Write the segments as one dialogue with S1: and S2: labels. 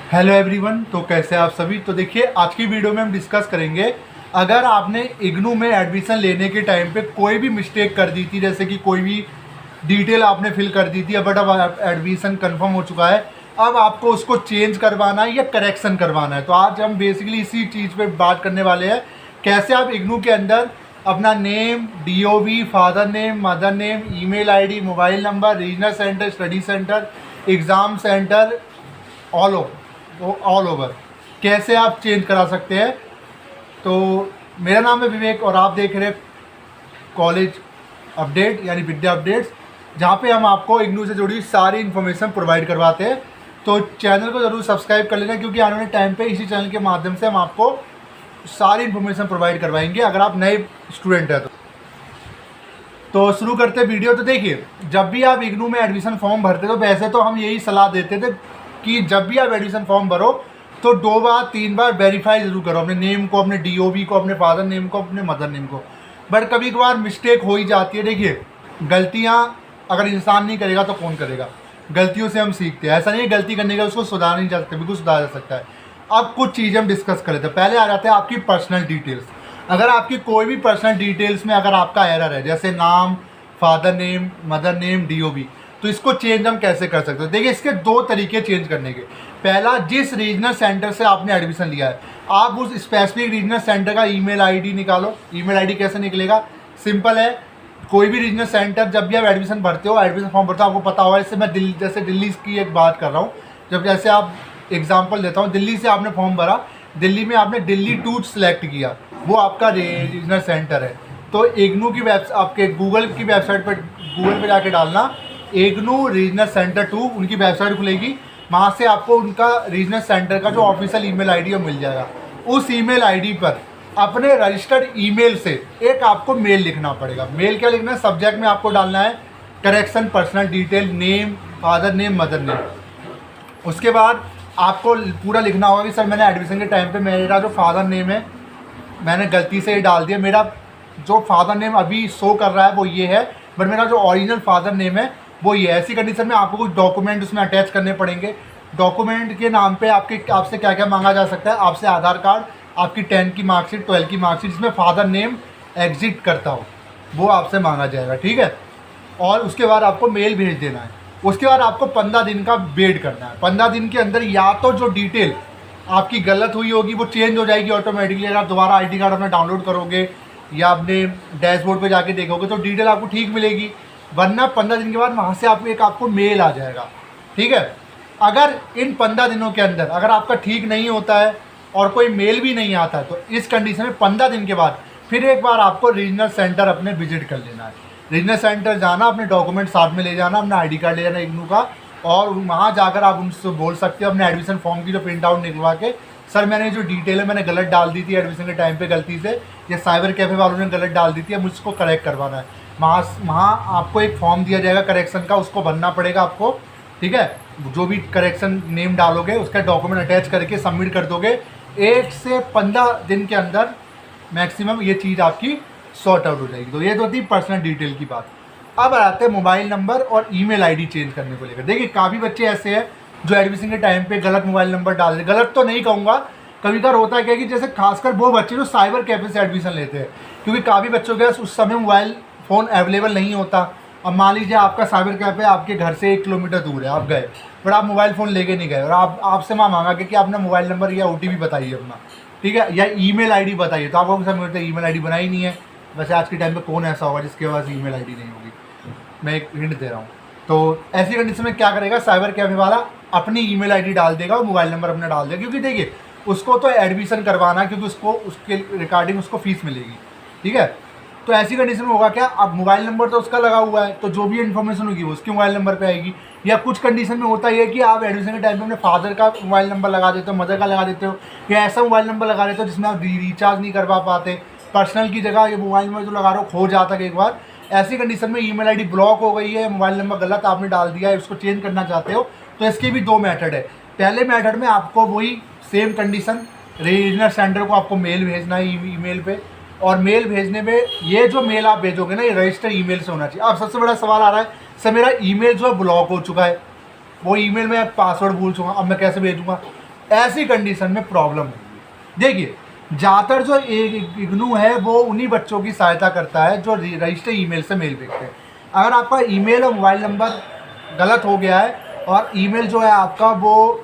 S1: Hello everyone, तो कैसे आप सभी। तो देखिए, आज की वीडियो में हम डिस्कस करेंगे, अगर आपने इग्नू में एडमिशन लेने के टाइम पे कोई भी मिस्टेक कर दी थी, जैसे कि कोई भी डिटेल आपने फिल कर दी थी बट अब एडमिशन कंफर्म हो चुका है, अब आपको उसको चेंज करवाना है या करेक्शन करवाना है। तो आज हम बेसिकली इसी चीज़ पे बात करने वाले हैं, कैसे आप इग्नू के अंदर अपना name, DOB, father name, mother name, email ID, mobile number, regional centre, study centre, exam centre, all over कैसे आप चेंज करा सकते हैं। तो मेरा नाम है विवेक और आप देख रहे हैं कॉलेज अपडेट यानी विद्या अपडेट्स, जहाँ पे हम आपको इग्नू से जुड़ी सारी इन्फॉर्मेशन प्रोवाइड करवाते हैं। तो चैनल को ज़रूर सब्सक्राइब कर लेना, क्योंकि आने वाले टाइम पे इसी चैनल के माध्यम से हम आपको सारी इन्फॉर्मेशन प्रोवाइड करवाएंगे अगर आप नए स्टूडेंट हैं तो शुरू करते हैं वीडियो। तो देखिए, जब भी आप इग्नू में एडमिशन फॉर्म भरते तो वैसे तो हम यही सलाह देते थे कि जब भी आप एडमिशन फॉर्म भरो तो 2 बार 3 बार वेरीफाई जरूर करो, अपने नेम को, अपने DOB को, अपने फादर नेम को, अपने मदर नेम को। बट कभी कभार मिस्टेक हो ही जाती है। देखिए, गलतियाँ अगर इंसान नहीं करेगा तो कौन करेगा। गलतियों से हम सीखते हैं, ऐसा नहीं है गलती करने का उसको सुधार नहीं जा सकता, बिल्कुल सुधारा जा सकता है। अब कुछ चीज़ें हम डिस्कस कर लेते हैं। पहले आ जाते हैं आपकी पर्सनल डिटेल्स। अगर आपकी कोई भी पर्सनल डिटेल्स में अगर आपका एरर है, जैसे नाम, father name, mother name, DOB, तो इसको चेंज हम कैसे कर सकते हैं। देखिए, इसके 2 तरीके चेंज करने के। पहला, जिस रीजनल सेंटर से आपने एडमिशन लिया है, आप उस स्पेसिफिक रीजनल सेंटर का ईमेल आईडी निकालो। ईमेल आईडी कैसे निकलेगा, सिंपल है। कोई भी रीजनल सेंटर, जब भी आप एडमिशन भरते हो, एडमिशन फॉर्म भरते हो, आपको पता होगा। इससे मैं दिल्ली की एक बात कर रहा हूँ। जब जैसे आप एग्जाम्पल देता हूँ, दिल्ली से आपने फॉर्म भरा, दिल्ली में आपने दिल्ली 2 सेलेक्ट किया, वो आपका रीजनल सेंटर है। तो इग्नू की आपके गूगल की वेबसाइट पर, गूगल पर जाके डालना इग्नू रीजनल सेंटर 2, उनकी वेबसाइट खुलेगी, वहाँ से आपको उनका रीजनल सेंटर का जो ऑफिशियल ईमेल आईडी है मिल जाएगा। उस ईमेल आईडी पर अपने रजिस्टर्ड ईमेल से एक आपको मेल लिखना पड़ेगा। मेल क्या लिखना है, सब्जेक्ट में आपको डालना है correction personal detail, name, father name, mother name. उसके बाद आपको पूरा लिखना होगा कि सर, मैंने एडमिशन के टाइम पे मेरा जो फादर नेम है मैंने गलती से डाल दिया, मेरा जो फादर नेम अभी शो कर रहा है वो ये है, बट मेरा जो ओरिजिनल फादर नेम है वो ये। ऐसी कंडीशन में आपको कुछ डॉक्यूमेंट उसमें अटैच करने पड़ेंगे। डॉक्यूमेंट के नाम पे आपसे क्या क्या मांगा जा सकता है, आपसे आधार कार्ड, आपकी 10 की मार्कशीट, 12 की मार्कशीट, जिसमें फादर नेम एग्जिट करता हो, वो आपसे मांगा जाएगा, ठीक है। और उसके बाद आपको मेल भेज देना है। उसके बाद आपको 15 दिन का वेट करना है। 15 दिन के अंदर या तो जो डिटेल आपकी गलत हुई होगी वो चेंज हो जाएगी ऑटोमेटिकली। अगर आप दोबारा ID कार्ड अपना डाउनलोड करोगे या अपने डैशबोर्ड पे जाके देखोगे तो डिटेल आपको ठीक मिलेगी, वरना 15 दिन के बाद वहाँ से आपको मेल आ जाएगा, ठीक है। अगर इन 15 दिनों के अंदर अगर आपका ठीक नहीं होता है और कोई मेल भी नहीं आता है, तो इस कंडीशन में 15 दिन के बाद फिर एक बार आपको रीजनल सेंटर अपने विजिट कर लेना है। रीजनल सेंटर जाना, अपने डॉक्यूमेंट साथ में ले जाना, अपना ID कार्ड ले जाना इग्नू का, और वहाँ जाकर आप उनसे बोल सकते हो अपने एडमिशन फॉर्म की जो प्रिंट आउट निकलवा के, सर मैंने जो डिटेल है मैंने गलत डाल दी थी एडमिशन के टाइम पे गलती से, या साइबर कैफ़े वालों ने गलत डाल दी थी, अब मुझको करेक्ट करवाना है। वहाँ आपको एक फॉर्म दिया जाएगा करेक्शन का, उसको भरना पड़ेगा आपको, ठीक है। जो भी करेक्शन नेम डालोगे उसका डॉक्यूमेंट अटैच करके सबमिट कर दोगे। 1 से 15 दिन के अंदर मैक्सिमम ये चीज़ आपकी सॉर्ट आउट हो जाएगी। तो ये तो थी पर्सनल डिटेल की बात। अब आते हैं मोबाइल नंबर और ईमेल आईडी चेंज करने को लेकर। देखिए, काफ़ी बच्चे ऐसे हैं जो एडमिशन के टाइम पे गलत मोबाइल नंबर डाल देते। गलत तो नहीं कहूँगा, कभी कभार होता है क्या कि जैसे खासकर वो बच्चे जो साइबर कैफे से एडमिशन लेते हैं, क्योंकि काफ़ी बच्चों के पास उस समय मोबाइल फ़ोन अवेलेबल नहीं होता। अब मान लीजिए आपका साइबर कैफे आपके घर से 1 किलोमीटर दूर है, आप गए बट आप मोबाइल फ़ोन लेके नहीं गए, और आपसे वहाँ मांगा कि अपना मोबाइल नंबर या OTP बताइए अपना, ठीक है, या ईमेल आईडी बताइए। तो आपको समझ में ईमेल आईडी बनाई नहीं है। वैसे आज के टाइम पे कौन ऐसा होगा जिसके पास ईमेल आईडी नहीं होगी, मैं एक हिंट दे रहा हूँ। तो ऐसी कंडीशन में क्या करेगा, साइबर कैफे वाला अपनी ईमेल आईडी डाल देगा और मोबाइल नंबर अपना डाल देगा, क्योंकि देखिए उसको तो एडमिशन करवाना है, क्योंकि उसको उसके रिगार्डिंग उसको फीस मिलेगी, ठीक है। तो ऐसी कंडीशन में होगा क्या, अब मोबाइल नंबर तो उसका लगा हुआ है, तो जो भी इन्फॉर्मेशन होगी वो उसके मोबाइल नंबर पे आएगी। या कुछ कंडीशन में होता है कि आप एडमिशन के टाइम पे अपने फादर का मोबाइल नंबर लगा देते हो, मदर का लगा देते हो, या ऐसा मोबाइल नंबर लगा देते हो जिसमें आप रिचार्ज नहीं करवा पाते, पर्सनल की जगह ये मोबाइल नंबर जो लगा रहे हो खो जाता है एक बार। ऐसी कंडीशन में ईमेल आईडी ब्लॉक हो गई है, मोबाइल नंबर गलत आपने डाल दिया है, उसको चेंज करना चाहते हो, तो इसके भी 2 मेथड है। पहले मेथड में आपको वही सेम कंडीशन, रीजनल सेंटर को आपको मेल भेजना है ईमेल पे, और मेल भेजने में ये जो मेल आप भेजोगे ना, ये रजिस्टर्ड ईमेल से होना चाहिए। अब सबसे बड़ा सवाल आ रहा है, सर मेरा ईमेल जो है ब्लॉक हो चुका है, वो ईमेल में पासवर्ड भूल चुका, अब मैं कैसे भेजूँगा। ऐसी कंडीशन में प्रॉब्लम होगी। देखिए ज़्यादातर जो इग्नू है वो उन्हीं बच्चों की सहायता करता है जो रजिस्टर ईमेल से मेल भेजते हैं। अगर आपका ईमेल और मोबाइल नंबर गलत हो गया है और ईमेल जो है आपका वो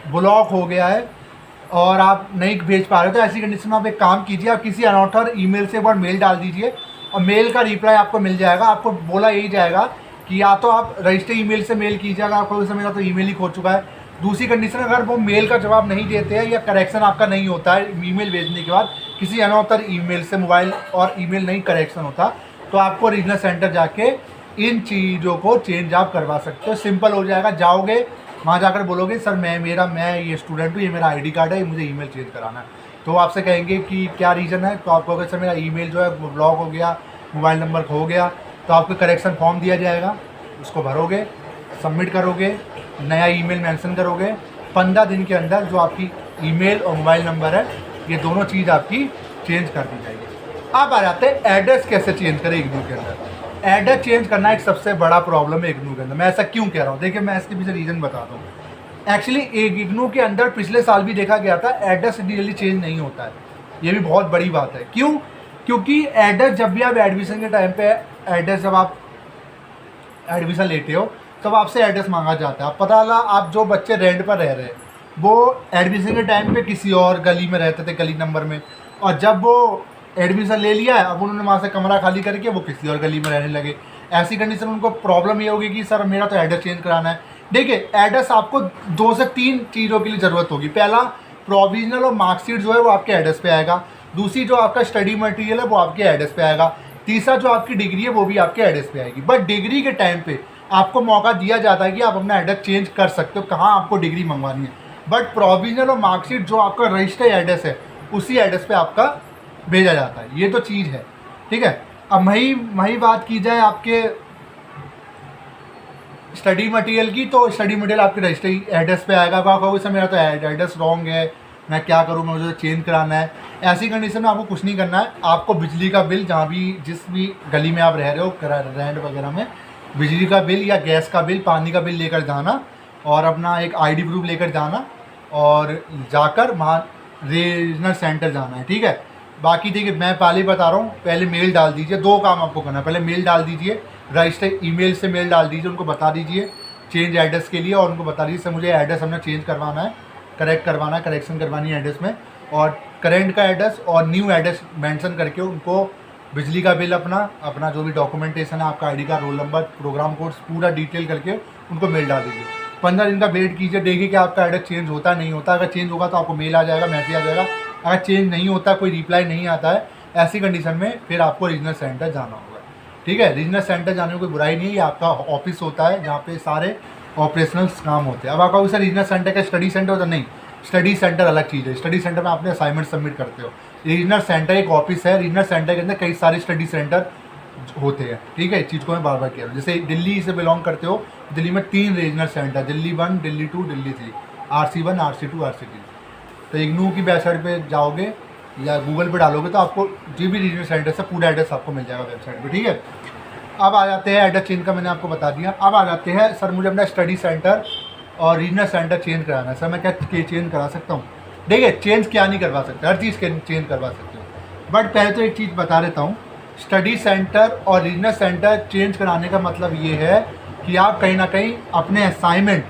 S1: ब्लॉक हो गया है और आप नहीं भेज पा रहे हो, तो ऐसी कंडीशन में आप एक काम कीजिए, आप किसी अनऑथर ईमेल से एक बार मेल डाल दीजिए और मेल का रिप्लाई आपको मिल जाएगा। आपको बोला यही जाएगा कि या तो आप रजिस्टर ईमेल से मेल कीजिएगा, आपको उस समय तो ईमेल ही खो चुका है। दूसरी कंडीशन, अगर वो मेल का जवाब नहीं देते हैं या करेक्शन आपका नहीं होता है ईमेल भेजने के बाद, किसी अनऑथर ईमेल से मोबाइल और ईमेल नहीं करेक्शन होता, तो आपको रीजनल सेंटर जाके इन चीज़ों को चेंज आप करवा सकते हो। सिंपल हो जाएगा, जाओगे वहाँ जाकर बोलोगे सर मैं ये स्टूडेंट हूँ, ये मेरा आईडी कार्ड है, मुझे ईमेल चेंज कराना है। तो आपसे कहेंगे कि क्या रीज़न है, तो आप कहोगे सर मेरा ईमेल जो है वो ब्लॉक हो गया, मोबाइल नंबर खो गया। तो आपको करेक्शन फॉर्म दिया जाएगा, उसको भरोगे, सबमिट करोगे, नया ईमेल मेंशन करोगे। 15 दिन के अंदर जो आपकी ईमेल और मोबाइल नंबर है ये दोनों चीज़ आपकी चेंज कर दी जाएगी। अब आ जाते हैं एड्रेस कैसे चेंज करें इग्नू के अंदर। एड्रेस चेंज करना एक सबसे बड़ा प्रॉब्लम है इग्नू के अंदर। मैं ऐसा क्यों कह रहा हूँ, देखिए मैं इसके पीछे रीज़न बताता हूँ। एक्चुअली इग्नू के अंदर पिछले साल भी देखा गया था एड्रेस जल्दी चेंज नहीं होता है, ये भी बहुत बड़ी बात है। क्यों? क्योंकि एड्रेस जब भी आप एडमिशन के टाइम पे एड्रेस जब आप एडमिशन लेते हो तब आपसे एड्रेस मांगा जाता है। आप पता लगा आप जो बच्चे रेंट पर रह रहे हैं वो एडमिशन के टाइम पे किसी और गली में रहते थे, गली नंबर में, और जब वो एडमिशन ले लिया है अब उन्होंने वहाँ से कमरा खाली करके वो किसी और गली में रहने लगे। ऐसी कंडीशन में उनको प्रॉब्लम ये होगी कि सर मेरा तो एड्रेस चेंज कराना है। देखिए एड्रेस आपको 2 से 3 चीज़ों के लिए ज़रूरत होगी। पहला, प्रोविजनल और मार्कशीट जो है वो आपके एड्रेस पे आएगा। दूसरी, जो आपका स्टडी मटेरियल है वो आपके एड्रेस पे आएगा। तीसरा, जो आपकी डिग्री है वो भी आपके एड्रेस पे आएगी। बट डिग्री के टाइम पे आपको मौका दिया जाता है कि आप अपना एड्रेस चेंज कर सकते हो, कहाँ आपको डिग्री मंगवानी है। बट प्रोविजनल और मार्कशीट जो आपका रजिस्टर्ड एड्रेस है उसी एड्रेस पे आपका भेजा जाता है। ये तो चीज़ है, ठीक है। अब वही बात की जाए आपके स्टडी मटेरियल की, तो स्टडी मटेरियल आपके रजिस्टर्ड एड्रेस पे आएगा। आप कहोगे सर मेरा तो एड्रेस रॉन्ग है, मैं क्या करूँ, मुझे चेंज कराना है। ऐसी कंडीशन में आपको कुछ नहीं करना है। आपको बिजली का बिल, जहाँ भी जिस भी गली में आप रह रहे हो रेंट वगैरह में, बिजली का बिल या गैस का बिल, पानी का बिल लेकर जाना और अपना एक आईडी प्रूफ लेकर जाना और जाकर वहाँ रीजनल सेंटर जाना है, ठीक है। बाकी देखिए मैं पहले बता रहा हूँ, पहले मेल डाल दीजिए। 2 काम आपको करना है, पहले मेल डाल दीजिए, रजिस्टर ईमेल से मेल डाल दीजिए, उनको बता दीजिए चेंज एड्रेस के लिए, और उनको बता दीजिए सर मुझे एड्रेस हमने चेंज करवाना है, करेक्ट करवाना है, करेक्शन करवानी है एड्रेस में, और करेंट का एड्रेस और न्यू एड्रेस मेंशन करके उनको बिजली का बिल, अपना जो भी डॉक्यूमेंटेशन है, आपका ID card, roll number, programme codes, पूरा डिटेल करके उनको मेल डाल दीजिए। 15 दिन का वेट कीजिए, देखिए कि आपका एड्रेस चेंज होता है नहीं होता। अगर चेंज होगा तो आपको मेल आ जाएगा, मैसेज आ जाएगा। अगर चेंज नहीं होता, कोई रिप्लाई नहीं आता है, ऐसी कंडीशन में फिर आपको रीजनल सेंटर जाना होगा, ठीक है। रीजनल सेंटर जाने में कोई बुराई नहीं है, ये आपका ऑफिस होता है जहाँ पे सारे ऑपरेशनल काम होते हैं। अब आपका सर रीजनल सेंटर का स्टडी सेंटर होता नहीं, स्टडी सेंटर अलग चीज़ है। स्टडी सेंटर में आपने असाइनमेंट सबमिट करते हो। रीजनल सेंटर एक ऑफिस है, रीजनल सेंटर के अंदर कई सारे स्टडी सेंटर होते हैं, ठीक है। इस चीज़ को मैं बार बार कह रहा हूँ। जैसे दिल्ली से बिलोंग करते हो, दिल्ली में 3 regional centre, Delhi 1, Delhi 2, Delhi 3, RC1, RC2, RC3। तो इग्नू की वेबसाइट पे जाओगे या गूगल पे डालोगे तो आपको जो भी रीजनल सेंटर से पूरा एड्रेस आपको मिल जाएगा वेबसाइट पे, ठीक है। अब आ जाते हैं एड्रेस चेंज का, मैंने आपको बता दिया। अब आ जाते हैं सर मुझे अपना स्टडी सेंटर और रीजनल सेंटर चेंज कराना है, सर मैं क्या चेंज करा सकता हूँ? देखिए चेंज क्या नहीं करवा सकते, हर चीज़ चेंज करवा सकते हो। बट पहले तो एक चीज़ बता देता हूँ, स्टडी सेंटर और रीजनल सेंटर चेंज कराने का मतलब ये है कि आप कहीं ना कहीं अपने असाइनमेंट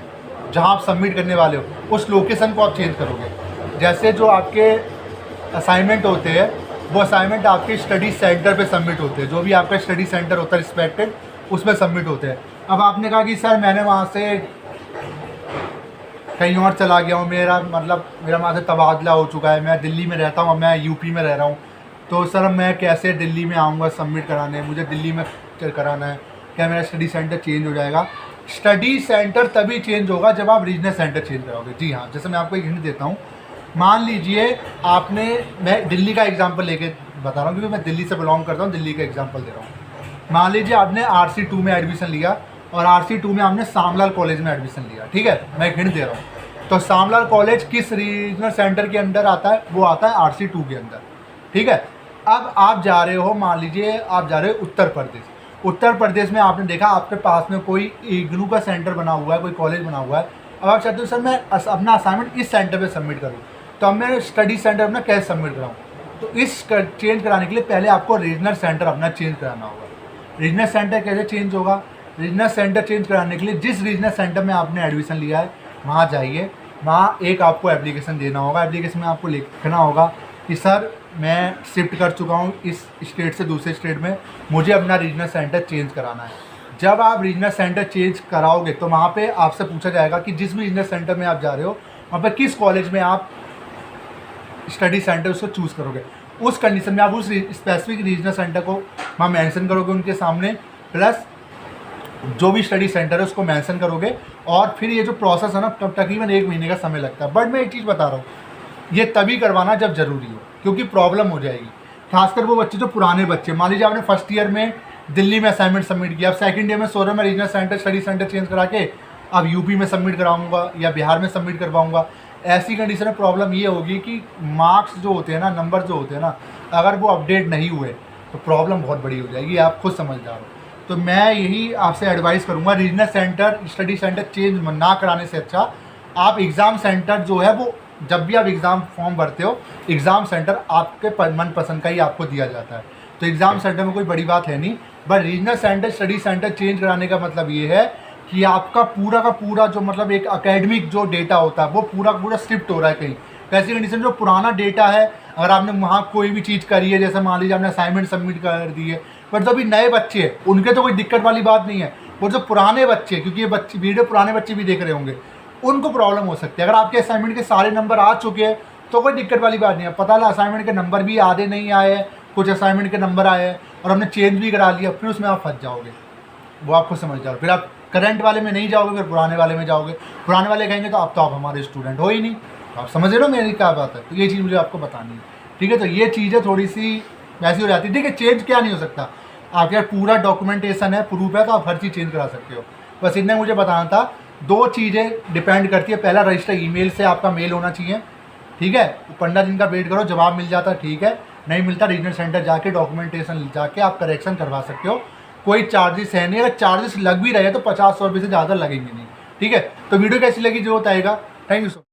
S1: जहाँ आप सबमिट करने वाले हो उस लोकेशन को आप चेंज करोगे। जैसे जो आपके असाइनमेंट होते हैं वो असाइनमेंट आपके स्टडी सेंटर पे सबमिट होते हैं, जो भी आपका स्टडी सेंटर होता है रिस्पेक्टेड उसमें सबमिट होते हैं। अब आपने कहा कि सर मैंने वहाँ से कहीं और चला गया हूँ, मेरा वहाँ से तबादला हो चुका है, मैं दिल्ली में रहता हूँ, मैं यूपी में रह रहा हूँ, तो सर मैं कैसे दिल्ली में आऊँगा सबमिट कराने, मुझे दिल्ली में कराना है, क्या मेरा स्टडी सेंटर चेंज हो जाएगा? स्टडी सेंटर तभी चेंज होगा जब आप रीजनल सेंटर चेंज कराओगे। जी हाँ, जैसे मैं आपको एक हिंट देता हूँ, मान लीजिए मैं दिल्ली का एग्जांपल लेके बता रहा हूँ क्योंकि मैं दिल्ली से बिलोंग करता हूँ, दिल्ली का एग्जांपल दे रहा हूँ। मान लीजिए आपने RC2 में एडमिशन लिया और RC2 में आपने सामलाल कॉलेज में एडमिशन लिया, ठीक है, मैं एक हिंट दे रहा हूँ। तो सामलाल कॉलेज किस रीजनल सेंटर के अंदर आता है? वो आता है RC2 के अंदर, ठीक है। अब आप जा रहे हो, मान लीजिए आप जा रहे हो उत्तर प्रदेश। उत्तर प्रदेश में आपने देखा आपके पास में कोई इग्नू का सेंटर बना हुआ है, कोई कॉलेज बना हुआ है, अब आप चाहते हो सर मैं अपना असाइनमेंट इस सेंटर पे सबमिट करूँ, तो अब मैं स्टडी सेंटर अपना कैसे सबमिट कराऊँ? तो इस चेंज कराने के लिए पहले आपको रीजनल सेंटर अपना चेंज कराना होगा। रीजनल सेंटर कैसे चेंज होगा? रीजनल सेंटर चेंज कराने के लिए जिस रीजनल सेंटर में आपने एडमिशन लिया है वहाँ जाइए, वहाँ एक आपको एप्लीकेशन देना होगा। एप्लीकेशन में आपको लिखना होगा कि सर मैं शिफ्ट कर चुका हूँ इस स्टेट से दूसरे स्टेट में, मुझे अपना रीजनल सेंटर चेंज कराना है। जब आप रीजनल सेंटर चेंज कराओगे तो वहाँ पे आपसे पूछा जाएगा कि जिस भी रीजनल सेंटर में आप जा रहे हो वहाँ पे किस कॉलेज में आप स्टडी सेंटर उसको चूज़ करोगे। उस कंडीशन में आप उस स्पेसिफिक रीजनल सेंटर को वहाँ मेंशन करोगे उनके सामने, प्लस जो भी स्टडी सेंटर है उसको मेंशन करोगे। और फिर ये जो प्रोसेस है ना तकरीबन 1 महीने का समय लगता है। बट मैं एक चीज़ बता रहा हूँ, ये तभी करवाना जब ज़रूरी हो, क्योंकि प्रॉब्लम हो जाएगी। खासकर वो बच्चे जो पुराने बच्चे, मान लीजिए आपने फर्स्ट ईयर में दिल्ली में असाइनमेंट सबमिट किया, अब सेकंड ईयर में सोच रहा मैं regional centre study centre change करा के अब यूपी में सबमिट कराऊंगा या बिहार में सबमिट करवाऊंगा। ऐसी कंडीशन में प्रॉब्लम ये होगी कि मार्क्स जो होते हैं ना, नंबर जो होते हैं ना, अगर वो अपडेट नहीं हुए तो प्रॉब्लम बहुत बड़ी हो जाएगी, आप खुद समझदार हो। तो मैं यही आपसे एडवाइस करूँगा, regional centre study centre change ना कराने से अच्छा आप एग्ज़ाम सेंटर जो है वो जब भी आप एग्ज़ाम फॉर्म भरते हो, एग्ज़ाम सेंटर आपके मनपसंद का ही आपको दिया जाता है। तो एग्ज़ाम सेंटर में कोई बड़ी बात है नहीं। But regional centre study centre change कराने का मतलब ये है कि आपका पूरा का पूरा जो मतलब एक एकेडमिक जो डेटा होता है वो पूरा शिफ्ट हो रहा है कहीं। ऐसी कंडीशन जो पुराना डेटा है, अगर आपने वहाँ कोई भी चीज़ करी है, जैसे मान लीजिए आपने असाइनमेंट सबमिट कर दी है, बट जो अभी नए बच्चे हैं उनके तो कोई दिक्कत वाली बात नहीं है। वो जो पुराने बच्चे, क्योंकि ये बच्चे वीडियो पुराने बच्चे भी देख रहे होंगे, उनको प्रॉब्लम हो सकती है। अगर आपके असाइनमेंट के सारे नंबर आ चुके हैं तो कोई दिक्कत वाली बात नहीं है। पता लगा असाइनमेंट के नंबर भी आधे नहीं आए हैं, कुछ असाइनमेंट के नंबर आए हैं और हमने चेंज भी करा लिया, फिर उसमें आप फंस जाओगे। वो आपको समझ जाओ, फिर आप करंट वाले में नहीं जाओगे, फिर पुराने वाले में जाओगे। पुराने वाले कहेंगे तो आप हमारे स्टूडेंट हो ही नहीं। आप समझ रहे हो मेरी क्या बात है? तो ये चीज़ मुझे आपको बतानी है, ठीक है? तो ये चीज़ें थोड़ी सी वैसी हो जाती है। ठीक है, चेंज क्या नहीं हो सकता, आपके यार पूरा डॉक्यूमेंटेशन है, प्रूफ है, तो आप हर चीज़ चेंज करा सकते हो। बस इतना मुझे बताना था। 2 चीज़ें डिपेंड करती है। पहला, रजिस्टर ईमेल से आपका मेल होना चाहिए, ठीक है? 15 दिन का वेट करो, जवाब मिल जाता ठीक है, नहीं मिलता रीजनल सेंटर जाके डॉक्यूमेंटेशन जाके आप करेक्शन करवा सकते हो। कोई चार्जेस है नहीं, अगर चार्जेस लग भी रहे हैं तो 50-100 रुपये से ज़्यादा लगेंगे नहीं, ठीक है? तो वीडियो कैसी लगी जरूर बताइएगा। Thank you so much.